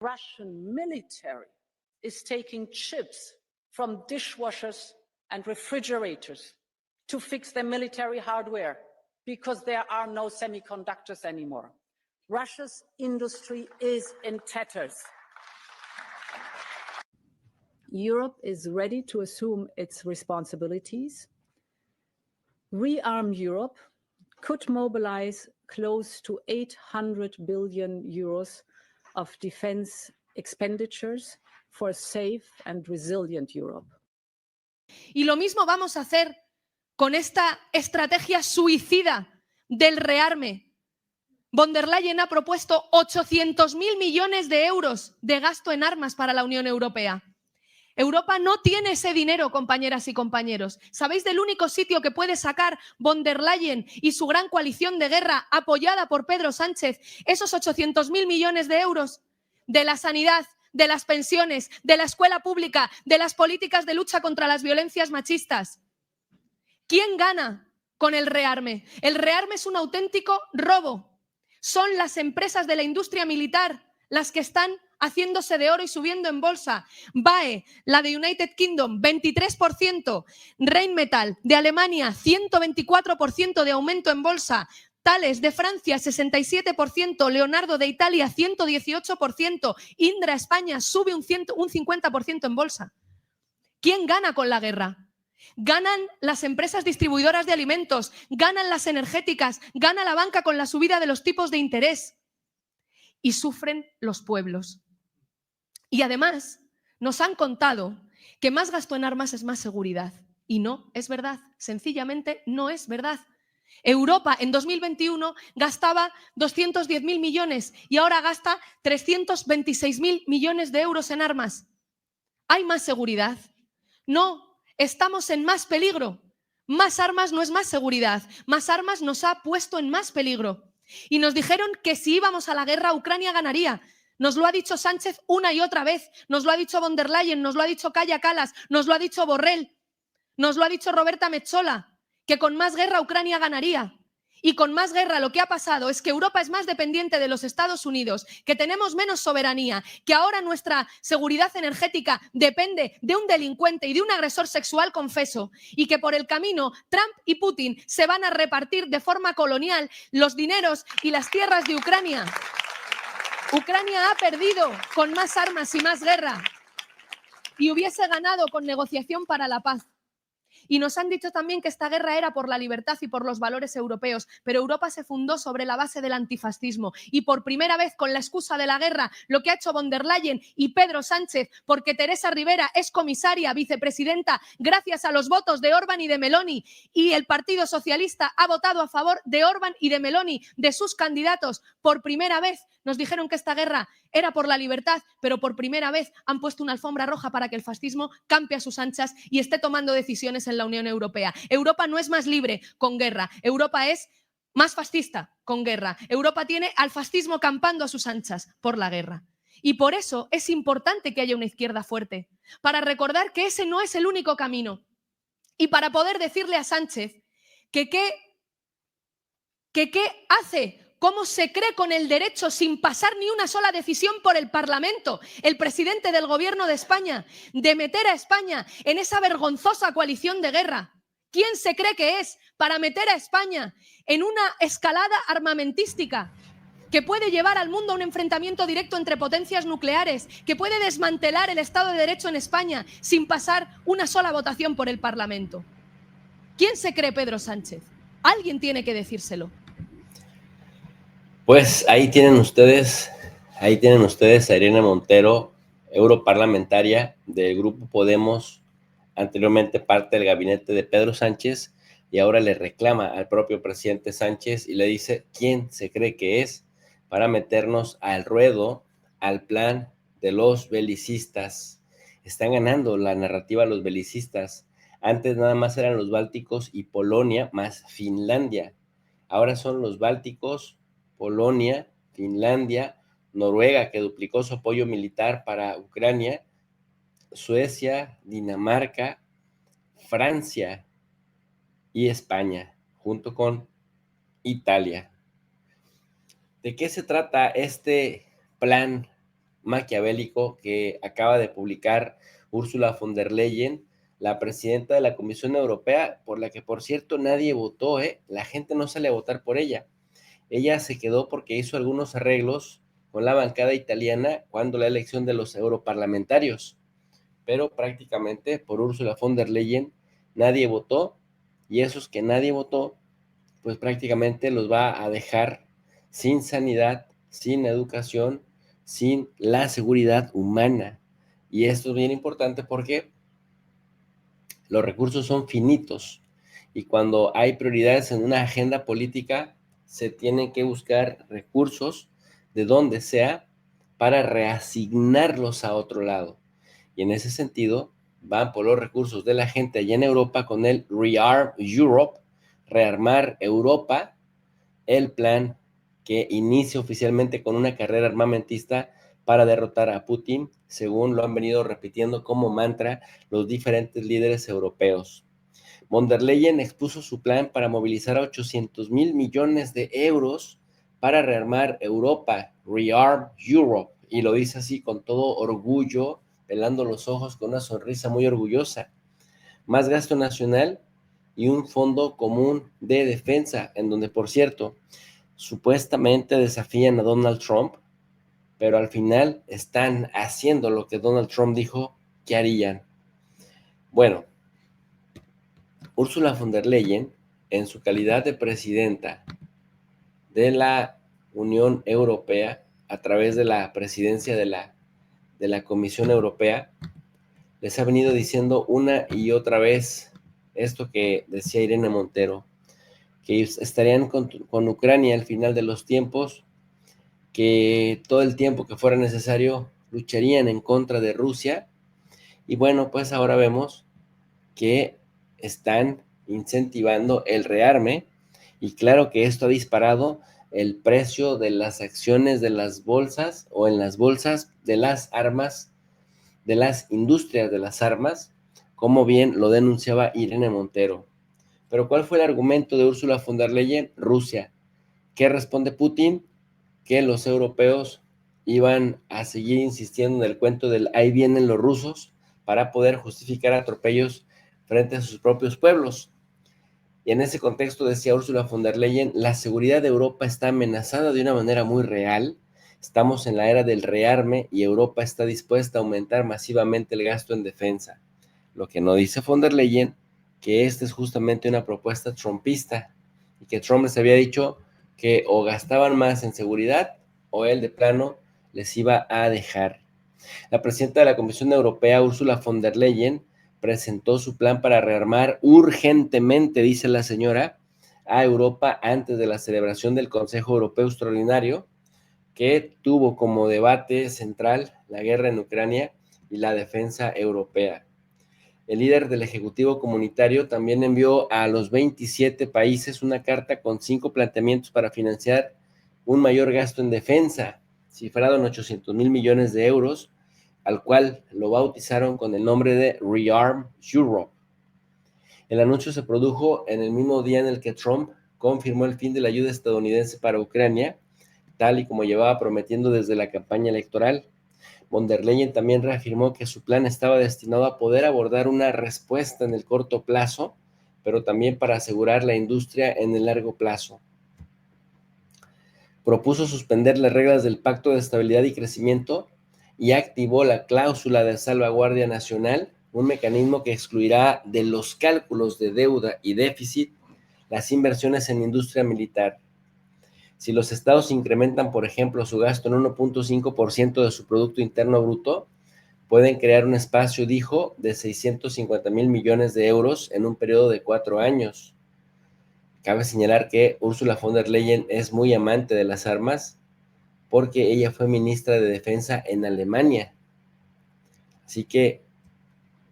Russian military is taking chips from dishwashers and refrigerators to fix their military hardware because there are no semiconductors anymore. Russia's industry is in tatters. Europe is ready to assume its responsibilities. Rearm Europe could mobilize close to 800 billion euros of defense expenditures for a safe and resilient Europe. Y lo mismo vamos a hacer con esta estrategia suicida del rearme. Von der Leyen ha propuesto 800.000 millones de euros de gasto en armas para la Unión Europea. Europa no tiene ese dinero, compañeras y compañeros. ¿Sabéis del único sitio que puede sacar von der Leyen y su gran coalición de guerra apoyada por Pedro Sánchez esos 800.000 millones de euros? De la sanidad, de las pensiones, de la escuela pública, de las políticas de lucha contra las violencias machistas. ¿Quién gana con el rearme? El rearme es un auténtico robo. Son las empresas de la industria militar las que están haciéndose de oro y subiendo en bolsa. BAE, la de United Kingdom, 23%. Rheinmetall, de Alemania, 124% de aumento en bolsa. Thales, de Francia, 67%. Leonardo, de Italia, 118%. Indra, España, sube un 50% en bolsa. ¿Quién gana con la guerra? Ganan las empresas distribuidoras de alimentos, ganan las energéticas, gana la banca con la subida de los tipos de interés y sufren los pueblos. Y además nos han contado que más gasto en armas es más seguridad. Y no es verdad, sencillamente no es verdad. Europa en 2021 gastaba 210.000 millones y ahora gasta 326.000 millones de euros en armas. ¿Hay más seguridad? No, estamos en más peligro. Más armas no es más seguridad, más armas nos ha puesto en más peligro. Y nos dijeron que si íbamos a la guerra, Ucrania ganaría. Nos lo ha dicho Sánchez una y otra vez, nos lo ha dicho von der Leyen, nos lo ha dicho Kaja Kallas, nos lo ha dicho Borrell, nos lo ha dicho Roberta Metsola, que con más guerra Ucrania ganaría. Y con más guerra lo que ha pasado es que Europa es más dependiente de los Estados Unidos, que tenemos menos soberanía, que ahora nuestra seguridad energética depende de un delincuente y de un agresor sexual confeso, y que por el camino Trump y Putin se van a repartir de forma colonial los dineros y las tierras de Ucrania. Ucrania ha perdido con más armas y más guerra y hubiese ganado con negociación para la paz. Y nos han dicho también que esta guerra era por la libertad y por los valores europeos, pero Europa se fundó sobre la base del antifascismo y por primera vez con la excusa de la guerra, lo que ha hecho von der Leyen y Pedro Sánchez, porque Teresa Rivera es comisaria, vicepresidenta, gracias a los votos de Orbán y de Meloni, y el Partido Socialista ha votado a favor de Orbán y de Meloni, de sus candidatos, por primera vez. Nos dijeron que esta guerra era por la libertad, pero por primera vez han puesto una alfombra roja para que el fascismo campe a sus anchas y esté tomando decisiones en la Unión Europea. Europa no es más libre con guerra, Europa es más fascista con guerra. Europa tiene al fascismo campando a sus anchas por la guerra. Y por eso es importante que haya una izquierda fuerte, para recordar que ese no es el único camino y para poder decirle a Sánchez que qué hace. ¿Cómo se cree con el derecho, sin pasar ni una sola decisión por el Parlamento, el presidente del Gobierno de España, de meter a España en esa vergonzosa coalición de guerra? ¿Quién se cree que es para meter a España en una escalada armamentística que puede llevar al mundo a un enfrentamiento directo entre potencias nucleares, que puede desmantelar el Estado de Derecho en España sin pasar una sola votación por el Parlamento? ¿Quién se cree Pedro Sánchez? Alguien tiene que decírselo. Pues ahí tienen ustedes a Irene Montero, europarlamentaria del Grupo Podemos, anteriormente parte del gabinete de Pedro Sánchez, y ahora le reclama al propio presidente Sánchez y le dice quién se cree que es para meternos al ruedo, al plan de los belicistas. Están ganando la narrativa los belicistas. Antes nada más eran los bálticos y Polonia más Finlandia. Ahora son los bálticos, Polonia, Finlandia, Noruega, que duplicó su apoyo militar para Ucrania, Suecia, Dinamarca, Francia y España, junto con Italia. ¿De qué se trata este plan maquiavélico que acaba de publicar Ursula von der Leyen, la presidenta de la Comisión Europea, por la que, por cierto, nadie votó, la gente no sale a votar por ella. Ella se quedó porque hizo algunos arreglos con la bancada italiana cuando la elección de los europarlamentarios, pero prácticamente por Ursula von der Leyen nadie votó, y esos que nadie votó, pues prácticamente los va a dejar sin sanidad, sin educación, sin la seguridad humana. Y esto es bien importante porque los recursos son finitos, y cuando hay prioridades en una agenda política, se tienen que buscar recursos de donde sea para reasignarlos a otro lado. Y en ese sentido, van por los recursos de la gente allá en Europa con el Rearm Europe, rearmar Europa, el plan que inicia oficialmente con una carrera armamentista para derrotar a Putin, según lo han venido repitiendo como mantra los diferentes líderes europeos. Von der Leyen expuso su plan para movilizar a 800,000 millones de euros para rearmar Europa, Rearm Europe, y lo dice así con todo orgullo, pelando los ojos con una sonrisa muy orgullosa. Más gasto nacional y un fondo común de defensa, en donde, por cierto, supuestamente desafían a Donald Trump, pero al final están haciendo lo que Donald Trump dijo que harían. Bueno, Ursula von der Leyen, en su calidad de presidenta de la Unión Europea, a través de la presidencia de la Comisión Europea, les ha venido diciendo una y otra vez esto que decía Irene Montero, que estarían con Ucrania al final de los tiempos, que todo el tiempo que fuera necesario lucharían en contra de Rusia. Y bueno, pues ahora vemos que están incentivando el rearme, y claro que esto ha disparado el precio de las acciones de las bolsas, o en las bolsas de las armas, de las industrias de las armas, como bien lo denunciaba Irene Montero. Pero ¿cuál fue el argumento de Ursula von der Leyen? Rusia. ¿Qué responde Putin? Que los europeos iban a seguir insistiendo en el cuento del ahí vienen los rusos para poder justificar atropellos frente a sus propios pueblos. Y en ese contexto, decía Ursula von der Leyen, la seguridad de Europa está amenazada de una manera muy real. Estamos en la era del rearme y Europa está dispuesta a aumentar masivamente el gasto en defensa. Lo que no dice von der Leyen, que esta es justamente una propuesta trumpista, y que Trump les había dicho que o gastaban más en seguridad o él de plano les iba a dejar. La presidenta de la Comisión Europea, Ursula von der Leyen, presentó su plan para rearmar urgentemente, dice la señora, a Europa antes de la celebración del Consejo Europeo Extraordinario, que tuvo como debate central la guerra en Ucrania y la defensa europea. El líder del Ejecutivo Comunitario también envió a los 27 países una carta con 5 planteamientos para financiar un mayor gasto en defensa, cifrado en 800,000 millones de euros, al cual lo bautizaron con el nombre de Rearm Europe. El anuncio se produjo en el mismo día en el que Trump confirmó el fin de la ayuda estadounidense para Ucrania, tal y como llevaba prometiendo desde la campaña electoral. Von der Leyen también reafirmó que su plan estaba destinado a poder abordar una respuesta en el corto plazo, pero también para asegurar la industria en el largo plazo. Propuso suspender las reglas del Pacto de Estabilidad y Crecimiento y activó la cláusula de salvaguardia nacional, un mecanismo que excluirá de los cálculos de deuda y déficit las inversiones en industria militar. Si los estados incrementan, por ejemplo, su gasto en 1.5% de su Producto Interno Bruto, pueden crear un espacio, dijo, de 650,000 millones de euros en un periodo de 4 años. Cabe señalar que Ursula von der Leyen es muy amante de las armas, porque ella fue ministra de Defensa en Alemania. Así que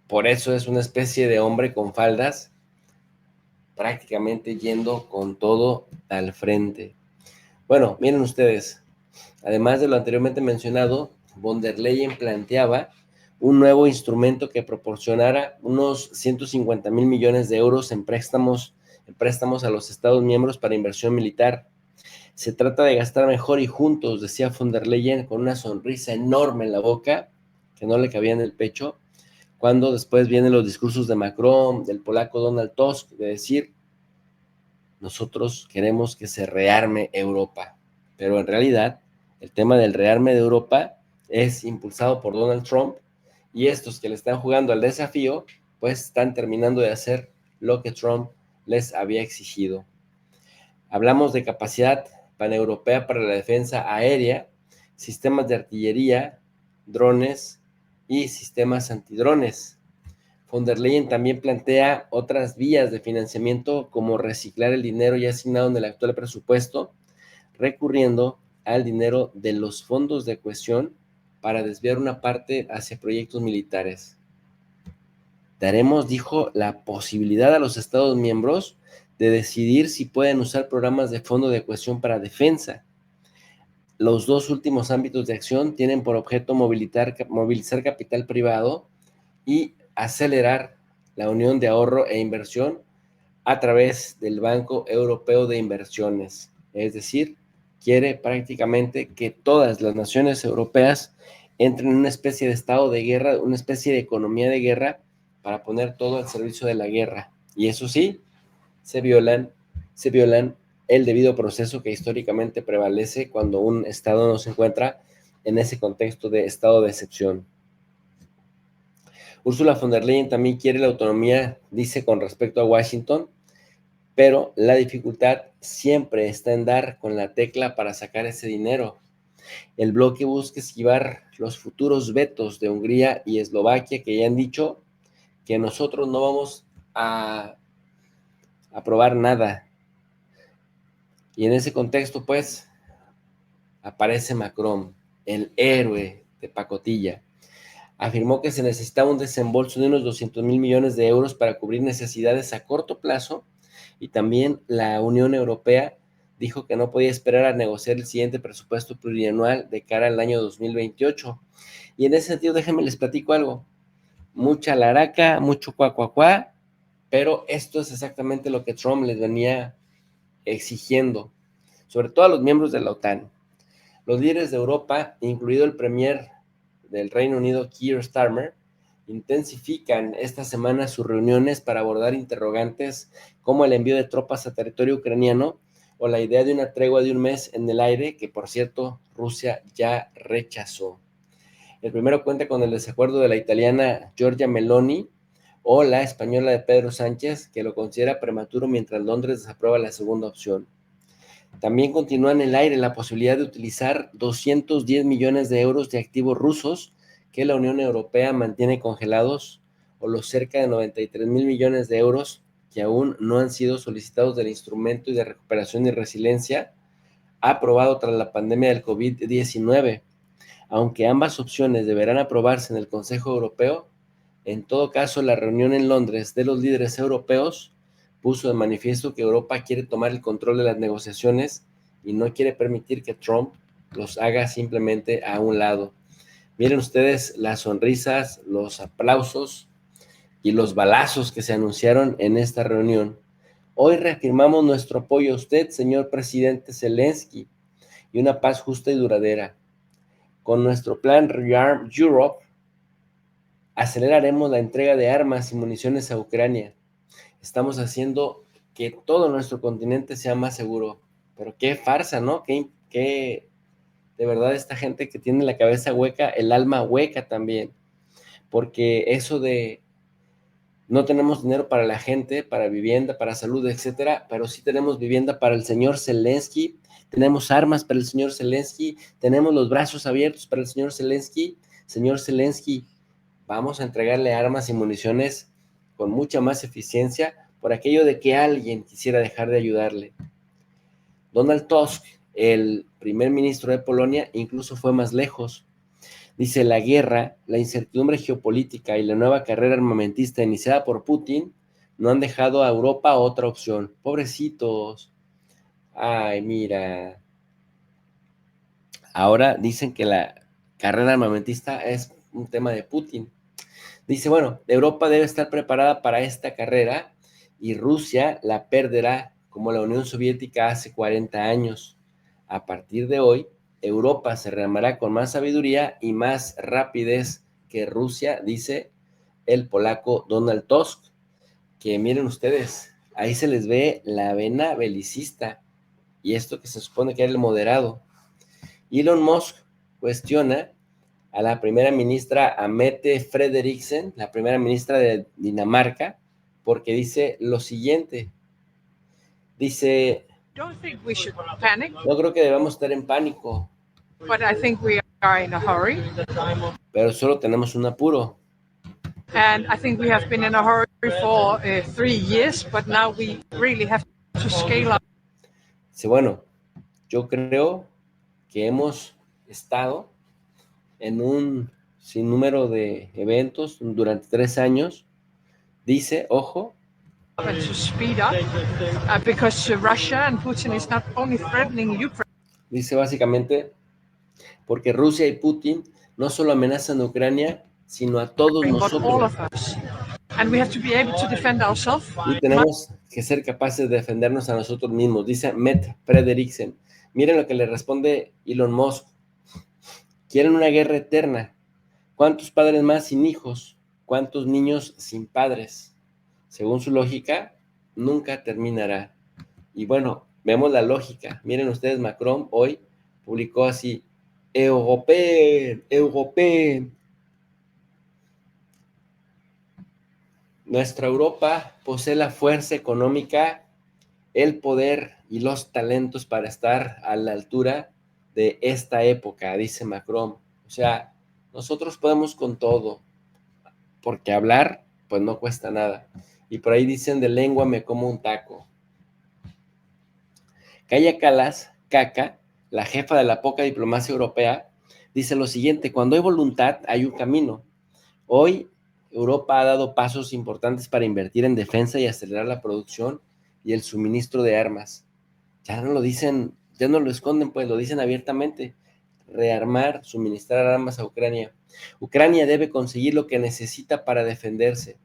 por eso es una especie de hombre con faldas, prácticamente yendo con todo al frente. Bueno, miren ustedes, además de lo anteriormente mencionado, von der Leyen planteaba un nuevo instrumento que proporcionara unos 150,000 millones de euros en préstamos a los Estados miembros para inversión militar. Se trata de gastar mejor y juntos, decía von der Leyen con una sonrisa enorme en la boca, que no le cabía en el pecho, cuando después vienen los discursos de Macron, del polaco Donald Tusk, de decir, nosotros queremos que se rearme Europa. Pero en realidad, el tema del rearme de Europa es impulsado por Donald Trump, y estos que le están jugando al desafío, pues están terminando de hacer lo que Trump les había exigido. Hablamos de capacidad paneuropea para la defensa aérea, sistemas de artillería, drones y sistemas antidrones. Von der Leyen también plantea otras vías de financiamiento como reciclar el dinero ya asignado en el actual presupuesto, recurriendo al dinero de los fondos de cohesión para desviar una parte hacia proyectos militares. Daremos, dijo, la posibilidad a los Estados miembros de decidir si pueden usar programas de fondo de cohesión para defensa. Los dos últimos ámbitos de acción tienen por objeto movilizar capital privado y acelerar la unión de ahorro e inversión a través del Banco Europeo de Inversiones. Es decir, quiere prácticamente que todas las naciones europeas entren en una especie de estado de guerra, una especie de economía de guerra, para poner todo al servicio de la guerra. Y eso sí, se violan el debido proceso que históricamente prevalece cuando un Estado no se encuentra en ese contexto de estado de excepción. Ursula von der Leyen también quiere la autonomía, dice, con respecto a Washington, pero la dificultad siempre está en dar con la tecla para sacar ese dinero. El bloque busca esquivar los futuros vetos de Hungría y Eslovaquia, que ya han dicho que nosotros no vamos a aprobar nada. Y en ese contexto, pues, aparece Macron, el héroe de pacotilla. Afirmó que se necesitaba un desembolso de unos 200,000 millones de euros para cubrir necesidades a corto plazo, y también la Unión Europea dijo que no podía esperar a negociar el siguiente presupuesto plurianual de cara al año 2028. Y en ese sentido, déjenme les platico algo. Mucha laraca, mucho cuacuacuá, pero esto es exactamente lo que Trump les venía exigiendo, sobre todo a los miembros de la OTAN. Los líderes de Europa, incluido el premier del Reino Unido, Keir Starmer, intensifican esta semana sus reuniones para abordar interrogantes como el envío de tropas a territorio ucraniano o la idea de una tregua de un mes en el aire, que por cierto Rusia ya rechazó. El primero cuenta con el desacuerdo de la italiana Giorgia Meloni o la española de Pedro Sánchez, que lo considera prematuro, mientras Londres desaprueba la segunda opción. También continúa en el aire la posibilidad de utilizar 210 millones de euros de activos rusos que la Unión Europea mantiene congelados, o los cerca de 93,000 millones de euros que aún no han sido solicitados del Instrumento de Recuperación y Resiliencia aprobado tras la pandemia del COVID-19. Aunque ambas opciones deberán aprobarse en el Consejo Europeo, en todo caso la reunión en Londres de los líderes europeos puso de manifiesto que Europa quiere tomar el control de las negociaciones y no quiere permitir que Trump los haga simplemente a un lado. Miren ustedes las sonrisas, los aplausos y los balazos que se anunciaron en esta reunión. Hoy reafirmamos nuestro apoyo a usted, señor presidente Zelensky, y una paz justa y duradera. Con nuestro plan Rearm Europe, aceleraremos la entrega de armas y municiones a Ucrania. Estamos haciendo que todo nuestro continente sea más seguro. Pero qué farsa, ¿no? Qué de verdad, esta gente que tiene la cabeza hueca, el alma hueca también. Porque eso de no tenemos dinero para la gente, para vivienda, para salud, etcétera, pero sí tenemos vivienda para el señor Zelensky, tenemos armas para el señor Zelensky, tenemos los brazos abiertos para el señor Zelensky. Señor Zelensky, vamos a entregarle armas y municiones con mucha más eficiencia por aquello de que alguien quisiera dejar de ayudarle. Donald Tusk, el primer ministro de Polonia, incluso fue más lejos. Dice, la guerra, la incertidumbre geopolítica y la nueva carrera armamentista iniciada por Putin no han dejado a Europa otra opción. Pobrecitos. Ay, mira. Ahora dicen que la carrera armamentista es un tema de Putin. Dice, bueno, Europa debe estar preparada para esta carrera y Rusia la perderá como la Unión Soviética hace 40 años. a partir de hoy, Europa se rearmará con más sabiduría y más rapidez que Rusia, dice el polaco Donald Tusk, que miren ustedes, ahí se les ve la vena belicista y esto que se supone que era el moderado. Elon Musk cuestiona a la primera ministra Mette Frederiksen, la primera ministra de Dinamarca, porque dice lo siguiente. Dice, Don't think we should panic, no creo que debamos estar en pánico, but I think we are in a hurry. pero solo tenemos un apuro. And I think we have been in a hurry for 3 years, but now we really have to scale up. Dice, bueno, yo creo que hemos estado en un sinnúmero de eventos durante 3 años. Dice, ojo, And to speed up because Russia and Putin is not only threatening Ukraine, dice básicamente, porque Rusia y Putin no solo amenazan a Ucrania, sino a todos but all nosotros. of us. And we have to be able to defend ourselves. Y tenemos que ser capaces de defendernos a nosotros mismos, dice Mette Frederiksen. Miren lo que le responde Elon Musk. Quieren una guerra eterna. ¿Cuántos padres más sin hijos? ¿Cuántos niños sin padres? Según su lógica, nunca terminará. Y bueno, vemos la lógica. Miren ustedes, Macron hoy publicó así, Europeen, Europeen. Nuestra Europa posee la fuerza económica, el poder y los talentos para estar a la altura de esta época, dice Macron. O sea, nosotros podemos con todo, porque hablar, pues no cuesta nada. Y por ahí dicen, de lengua me como un taco. Kaja Kallas, Kaka, la jefa de la poca diplomacia europea, dice lo siguiente: cuando hay voluntad, hay un camino. Hoy, Europa ha dado pasos importantes para invertir en defensa y acelerar la producción y el suministro de armas. Ya no lo dicen, ya no lo esconden, pues lo dicen abiertamente. Rearmar, suministrar armas a Ucrania. Ucrania debe conseguir lo que necesita para defenderse.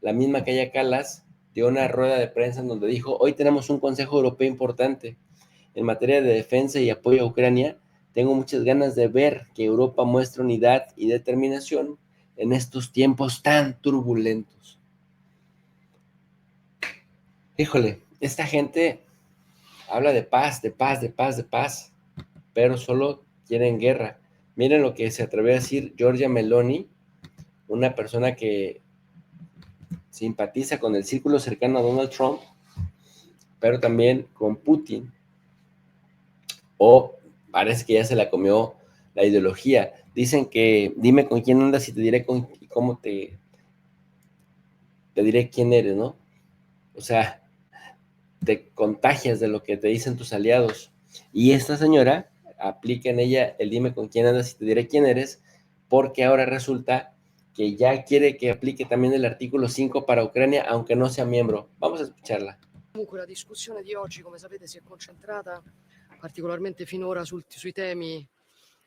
La misma Kaja Kallas dio una rueda de prensa en donde dijo, hoy tenemos un Consejo Europeo importante. En materia de defensa y apoyo a Ucrania, tengo muchas ganas de ver que Europa muestre unidad y determinación en estos tiempos tan turbulentos. Híjole, esta gente habla de paz, de paz, de paz, de paz, pero solo quieren guerra. Miren lo que se atrevió a decir Giorgia Meloni, una persona que simpatiza con el círculo cercano a Donald Trump, pero también con Putin. O parece que ya se la comió la ideología. Dicen que dime con quién andas y te diré cómo te diré quién eres, ¿no? O sea, te contagias de lo que te dicen tus aliados. Y esta señora aplica en ella el dime con quién andas y te diré quién eres, porque ahora resulta que ya quiere que aplique también el artículo 5 para Ucrania, aunque no sea miembro. Vamos a escucharla. Comunque la discussione di oggi, come sapete, si è concentrata particolarmente finora sui temi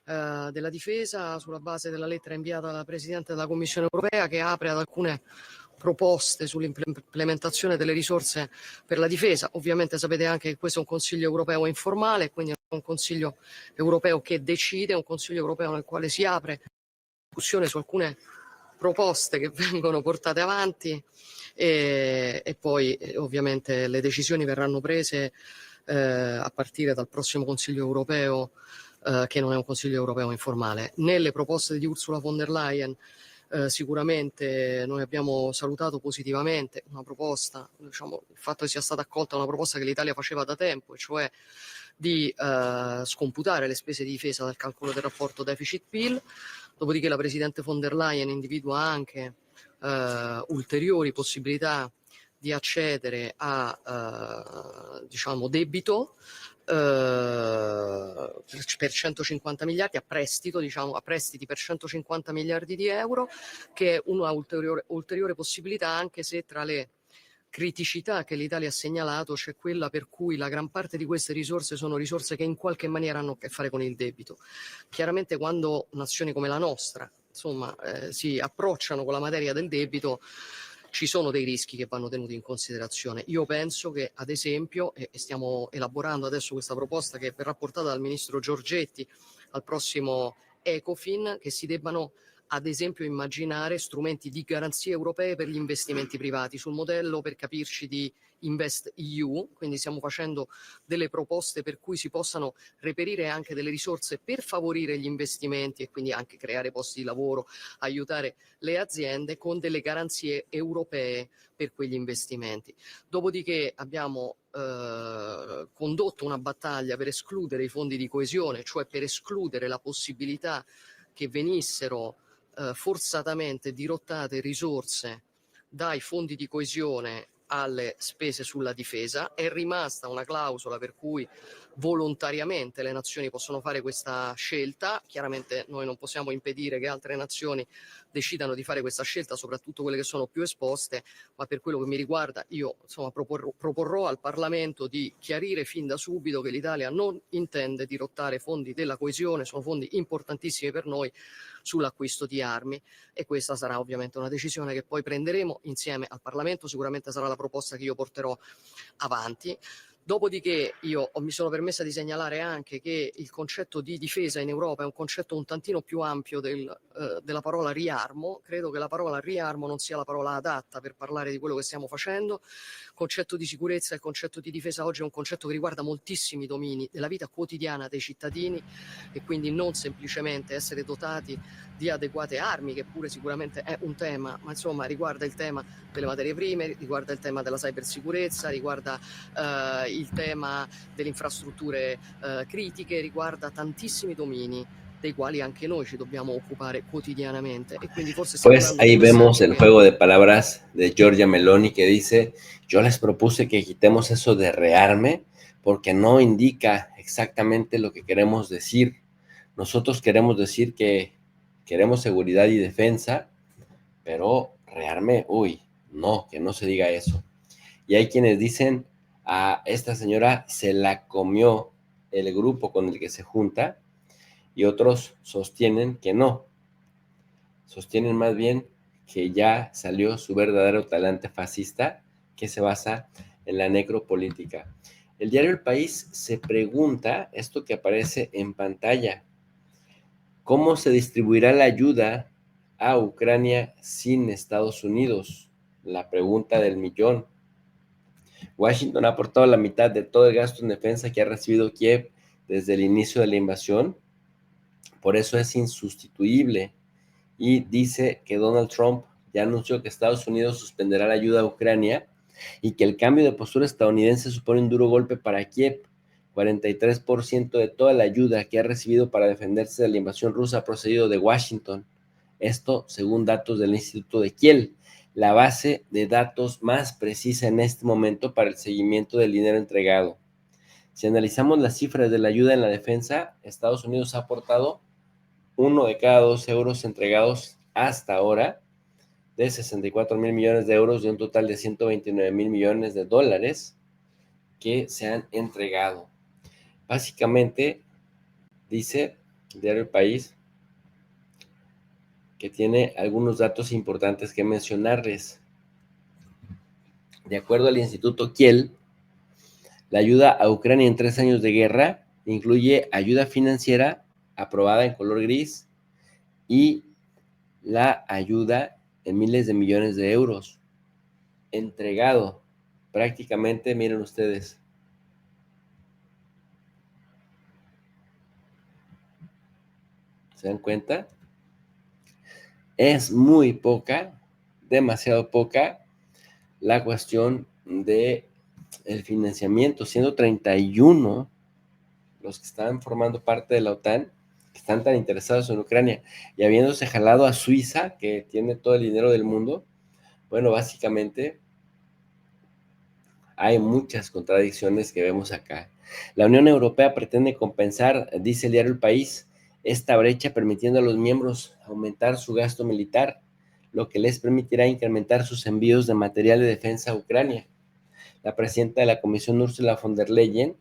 della difesa, sulla base della lettera inviata dalla Presidente della Commissione europea, che apre ad alcune proposte sull'implementazione delle risorse per la difesa. Ovviamente sapete anche che questo è un Consiglio europeo informale, quindi è un Consiglio europeo che decide, è un Consiglio europeo nel quale si apre discussione su alcune proposte che vengono portate avanti e poi ovviamente le decisioni verranno prese a partire dal prossimo Consiglio europeo, che non è un Consiglio europeo informale. Nelle proposte di Ursula von der Leyen sicuramente noi abbiamo salutato positivamente una proposta, diciamo, il fatto che sia stata accolta una proposta che l'Italia faceva da tempo, e cioè di scomputare le spese di difesa dal calcolo del rapporto deficit-PIL. Dopodiché la Presidente von der Leyen individua anche ulteriori possibilità di accedere a diciamo debito per 150 miliardi, a prestito, diciamo, a prestiti per 150 miliardi di euro, che è una ulteriore possibilità, anche se tra le criticità che l'Italia ha segnalato c'è quella per cui la gran parte di queste risorse sono risorse che in qualche maniera hanno a che fare con il debito. Chiaramente quando nazioni come la nostra, insomma, si approcciano con la materia del debito, ci sono dei rischi che vanno tenuti in considerazione. Io penso che, ad esempio, e stiamo elaborando adesso questa proposta che verrà portata dal ministro Giorgetti al prossimo Ecofin, che si debbano ad esempio immaginare strumenti di garanzie europee per gli investimenti privati, sul modello, per capirci, di Invest EU. Quindi stiamo facendo delle proposte per cui si possano reperire anche delle risorse per favorire gli investimenti e quindi anche creare posti di lavoro, aiutare le aziende con delle garanzie europee per quegli investimenti. Dopodiché abbiamo condotto una battaglia per escludere i fondi di coesione, cioè per escludere la possibilità che venissero forzatamente dirottate risorse dai fondi di coesione alle spese sulla difesa. È rimasta una clausola per cui volontariamente le nazioni possono fare questa scelta. Chiaramente noi non possiamo impedire che altre nazioni decidano di fare questa scelta, soprattutto quelle che sono più esposte, ma per quello che mi riguarda io proporrò al Parlamento di chiarire fin da subito che l'Italia non intende dirottare fondi della coesione, sono fondi importantissimi per noi, sull'acquisto di armi, e questa sarà ovviamente una decisione che poi prenderemo insieme al Parlamento. Sicuramente sarà la proposta che io porterò avanti. Dopodiché io mi sono permessa di segnalare anche che il concetto di difesa in Europa è un concetto un tantino più ampio della parola riarmo. Credo che la parola riarmo non sia la parola adatta per parlare di quello che stiamo facendo. Il concetto di sicurezza e il concetto di difesa oggi è un concetto che riguarda moltissimi domini della vita quotidiana dei cittadini, e quindi non semplicemente essere dotati di adeguate armi, che pure sicuramente è un tema, ma insomma riguarda il tema delle materie prime, riguarda il tema della cybersicurezza, riguarda il tema delle infrastrutture critiche, riguarda tantissimi domini dei quali anche noi ci dobbiamo occupare quotidianamente, e quindi forse stiamo Pues dando ahí dei vemos messaggi el che... juego de palabras de Giorgia Meloni, que dice: yo les propuse que quitemos eso de rearme porque no indica exactamente lo que queremos decir. Nosotros queremos decir que queremos seguridad y defensa, pero rearme, uy, no, que no se diga eso. Y hay quienes dicen: a esta señora se la comió el grupo con el que se junta, y otros sostienen que no. Sostienen más bien que ya salió su verdadero talante fascista, que se basa en la necropolítica. El diario El País se pregunta, esto que aparece en pantalla: ¿cómo se distribuirá la ayuda a Ucrania sin Estados Unidos? La pregunta del millón. Washington ha aportado la mitad de todo el gasto en defensa que ha recibido Kiev desde el inicio de la invasión, por eso es insustituible. Y dice que Donald Trump ya anunció que Estados Unidos suspenderá la ayuda a Ucrania y que el cambio de postura estadounidense supone un duro golpe para Kiev. 43% de toda la ayuda que ha recibido para defenderse de la invasión rusa ha procedido de Washington. Esto según datos del Instituto de Kiel, la base de datos más precisa en este momento para el seguimiento del dinero entregado. Si analizamos las cifras de la ayuda en la defensa, Estados Unidos ha aportado 1 de cada 2 euros entregados hasta ahora, de 64 mil millones de euros, de un total de 129 mil millones de dólares que se han entregado. Básicamente, dice el diario El País que tiene algunos datos importantes que mencionarles. De acuerdo al Instituto Kiel, la ayuda a Ucrania en 3 años de guerra incluye ayuda financiera aprobada en color gris y la ayuda en miles de millones de euros entregado prácticamente, miren ustedes, ¿se dan cuenta? Es muy poca, demasiado poca, la cuestión de el financiamiento, siendo 31 los que están formando parte de la OTAN, que están tan interesados en Ucrania, y habiéndose jalado a Suiza, que tiene todo el dinero del mundo. Bueno, básicamente hay muchas contradicciones que vemos acá. La Unión Europea pretende compensar, dice el diario El País, esta brecha permitiendo a los miembros aumentar su gasto militar, lo que les permitirá incrementar sus envíos de material de defensa a Ucrania. La presidenta de la Comisión, Ursula von der Leyen,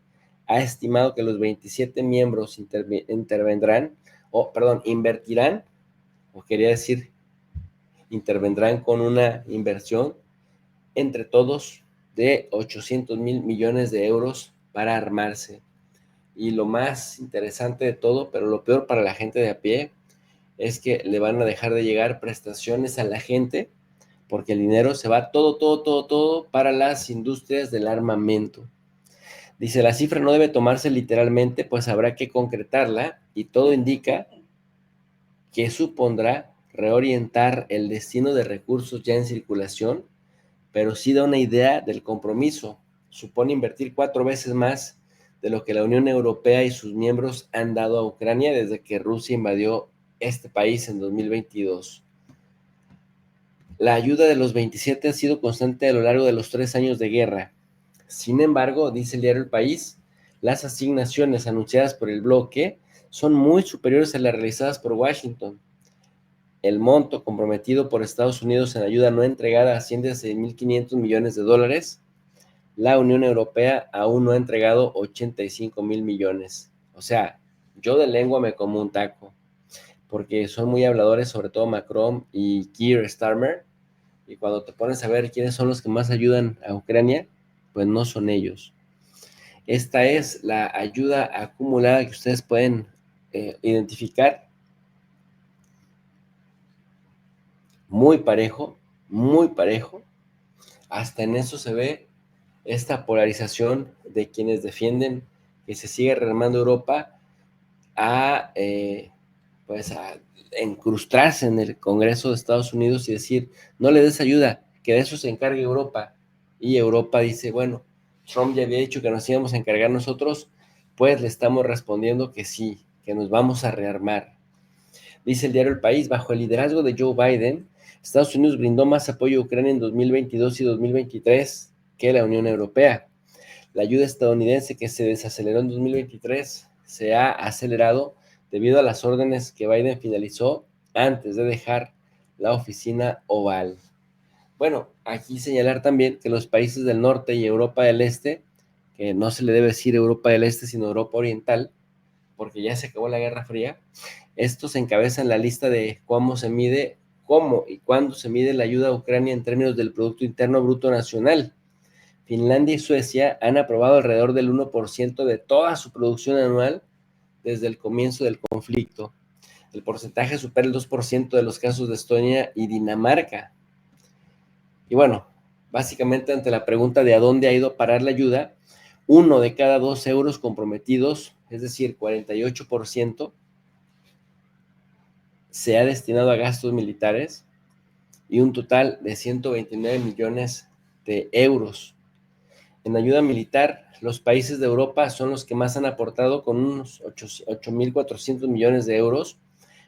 ha estimado que los 27 miembros invertirán, o quería decir, intervendrán con una inversión entre todos de 800,000 millones de euros para armarse. Y lo más interesante de todo, pero lo peor para la gente de a pie, es que le van a dejar de llegar prestaciones a la gente porque el dinero se va todo para las industrias del armamento. Dice, la cifra no debe tomarse literalmente, pues habrá que concretarla y todo indica que supondrá reorientar el destino de recursos ya en circulación, pero sí da una idea del compromiso. Supone invertir 4 veces más de lo que la Unión Europea y sus miembros han dado a Ucrania desde que Rusia invadió este país en 2022. La ayuda de los 27 ha sido constante a lo largo de los 3 años de guerra. Sin embargo, dice el diario El País, las asignaciones anunciadas por el bloque son muy superiores a las realizadas por Washington. El monto comprometido por Estados Unidos en ayuda no entregada asciende a 6.500 millones de dólares. La Unión Europea aún no ha entregado 85,000 millones. O sea, yo de lengua me como un taco, porque son muy habladores, sobre todo Macron y Keir Starmer, y cuando te pones a ver quiénes son los que más ayudan a Ucrania, pues no son ellos. Esta es la ayuda acumulada que ustedes pueden identificar. Muy parejo, hasta en eso se ve esta polarización de quienes defienden que se siga rearmando Europa a incrustarse en el Congreso de Estados Unidos y decir, no le des ayuda, que de eso se encargue Europa. Y Europa dice, bueno, Trump ya había dicho que nos íbamos a encargar nosotros, pues le estamos respondiendo que sí, que nos vamos a rearmar. Dice el diario El País, bajo el liderazgo de Joe Biden, Estados Unidos brindó más apoyo a Ucrania en 2022 y 2023 que la Unión Europea. La ayuda estadounidense que se desaceleró en 2023 se ha acelerado debido a las órdenes que Biden finalizó antes de dejar la oficina oval. Bueno, aquí señalar también que los países del norte y Europa del Este, que no se le debe decir Europa del Este, sino Europa Oriental, porque ya se acabó la Guerra Fría, estos encabezan la lista de cómo y cuándo se mide la ayuda a Ucrania en términos del Producto Interno Bruto Nacional. Finlandia y Suecia han aprobado alrededor del 1% de toda su producción anual desde el comienzo del conflicto. El porcentaje supera el 2% de los casos de Estonia y Dinamarca. Y bueno, básicamente ante la pregunta de a dónde ha ido a parar la ayuda, 1 de cada 2 euros comprometidos, es decir, 48%, se ha destinado a gastos militares y un total de 129 millones de euros. En ayuda militar, los países de Europa son los que más han aportado con unos 8.400 millones de euros,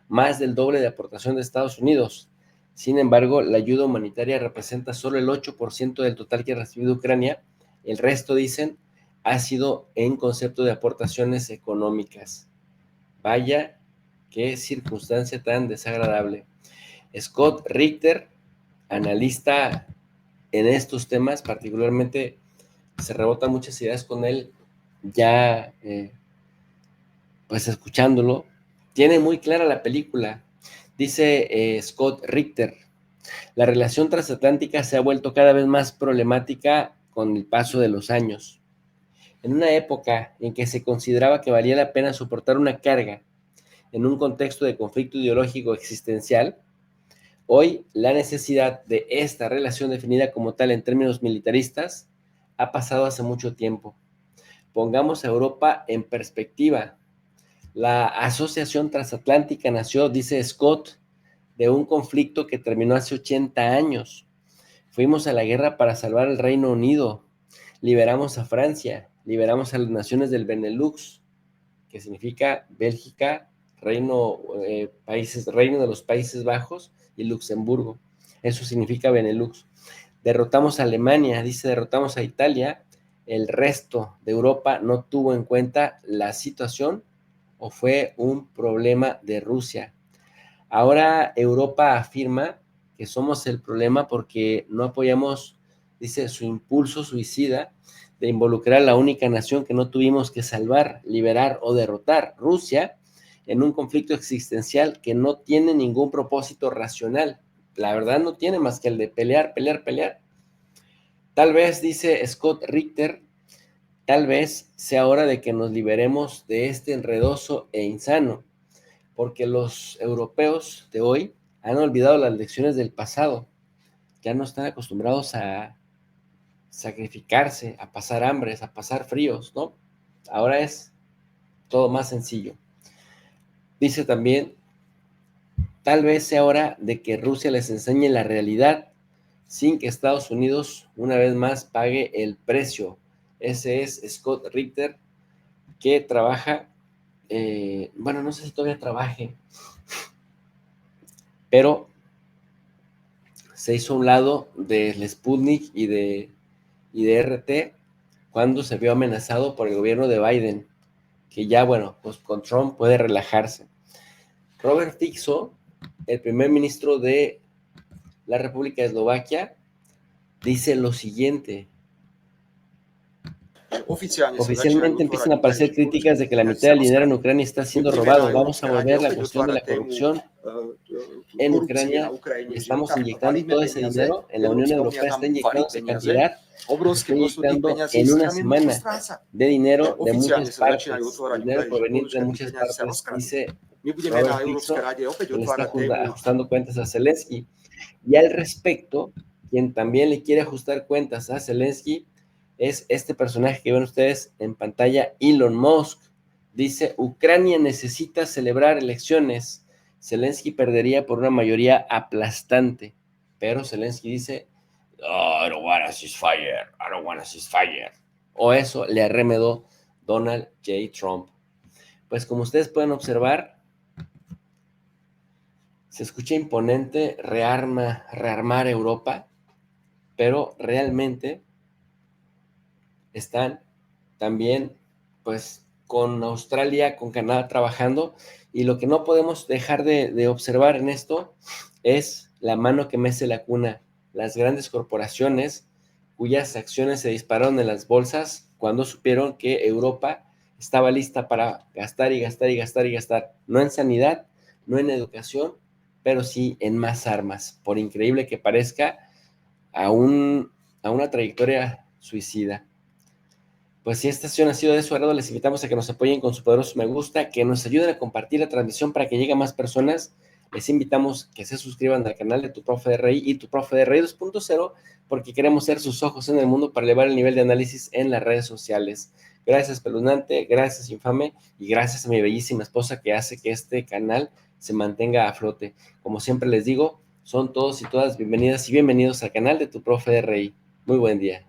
más del doble de aportación de Estados Unidos. Sin embargo, la ayuda humanitaria representa solo el 8% del total que ha recibido Ucrania. El resto, dicen, ha sido en concepto de aportaciones económicas. Vaya qué circunstancia tan desagradable. Scott Richter, analista en estos temas, particularmente se rebotan muchas ideas con él, ya pues escuchándolo, tiene muy clara la película. Dice Scott Richter, la relación transatlántica se ha vuelto cada vez más problemática con el paso de los años. En una época en que se consideraba que valía la pena soportar una carga en un contexto de conflicto ideológico existencial, hoy la necesidad de esta relación definida como tal en términos militaristas ha pasado hace mucho tiempo. Pongamos a Europa en perspectiva. La Asociación Transatlántica nació, dice Scott, de un conflicto que terminó hace 80 años. Fuimos a la guerra para salvar al Reino Unido, liberamos a Francia, liberamos a las naciones del Benelux, que significa Bélgica, Reino de los Países Bajos y Luxemburgo. Eso significa Benelux. Derrotamos a Alemania, dice, derrotamos a Italia. El resto de Europa no tuvo en cuenta la situación o fue un problema de Rusia. Ahora Europa afirma que somos el problema porque no apoyamos, dice, su impulso suicida de involucrar a la única nación que no tuvimos que salvar, liberar o derrotar, Rusia, en un conflicto existencial que no tiene ningún propósito racional. La verdad no tiene más que el de pelear, pelear, pelear. Tal vez, dice Scott Richter, tal vez sea hora de que nos liberemos de este enredoso e insano, porque los europeos de hoy han olvidado las lecciones del pasado, ya no están acostumbrados a sacrificarse, a pasar hambres, a pasar fríos, ¿no? Ahora es todo más sencillo. Dice también, tal vez sea hora de que Rusia les enseñe la realidad sin que Estados Unidos una vez más pague el precio. Ese es Scott Richter, que trabaja, bueno, no sé si todavía trabaje, pero se hizo a un lado del Sputnik y de RT cuando se vio amenazado por el gobierno de Biden, que ya, bueno, pues con Trump puede relajarse. Robert Fico, el primer ministro de la República de Eslovaquia, dice lo siguiente. Oficialmente empiezan a aparecer críticas de que la mitad del dinero en Ucrania está siendo robado. Vamos a volver la cuestión de la corrupción en Ucrania y estamos inyectando todo ese dinero. En la Unión Europea está inyectando esa cantidad. Está inyectando en una semana de dinero de muchas partes, dinero proveniente de muchas partes, dice Robert Fico, que le está ajustando cuentas a Zelensky. Y al respecto, quien también le quiere ajustar cuentas a Zelensky es este personaje que ven ustedes en pantalla, Elon Musk. Dice, Ucrania necesita celebrar elecciones. Zelensky perdería por una mayoría aplastante. Pero Zelensky dice, oh, I don't want a ceasefire, I don't want a ceasefire. O eso le arremedó Donald J. Trump. Pues como ustedes pueden observar, se escucha imponente rearmar Europa, pero realmente están también, pues, con Australia, con Canadá trabajando, y lo que no podemos dejar de observar en esto es la mano que mece la cuna, las grandes corporaciones cuyas acciones se dispararon en las bolsas cuando supieron que Europa estaba lista para gastar y gastar y gastar y gastar, no en sanidad, no en educación, pero sí en más armas, por increíble que parezca, a una trayectoria suicida. Pues si esta sesión ha sido de su agrado, les invitamos a que nos apoyen con su poderoso me gusta, que nos ayuden a compartir la transmisión para que llegue a más personas. Les invitamos que se suscriban al canal de Tu Profe de RI y Tu Profe de RI 2.0, porque queremos ser sus ojos en el mundo para elevar el nivel de análisis en las redes sociales. Gracias, Pelunante, gracias, Infame, y gracias a mi bellísima esposa que hace que este canal se mantenga a flote. Como siempre les digo, son todos y todas bienvenidas y bienvenidos al canal de Tu Profe de RI. Muy buen día.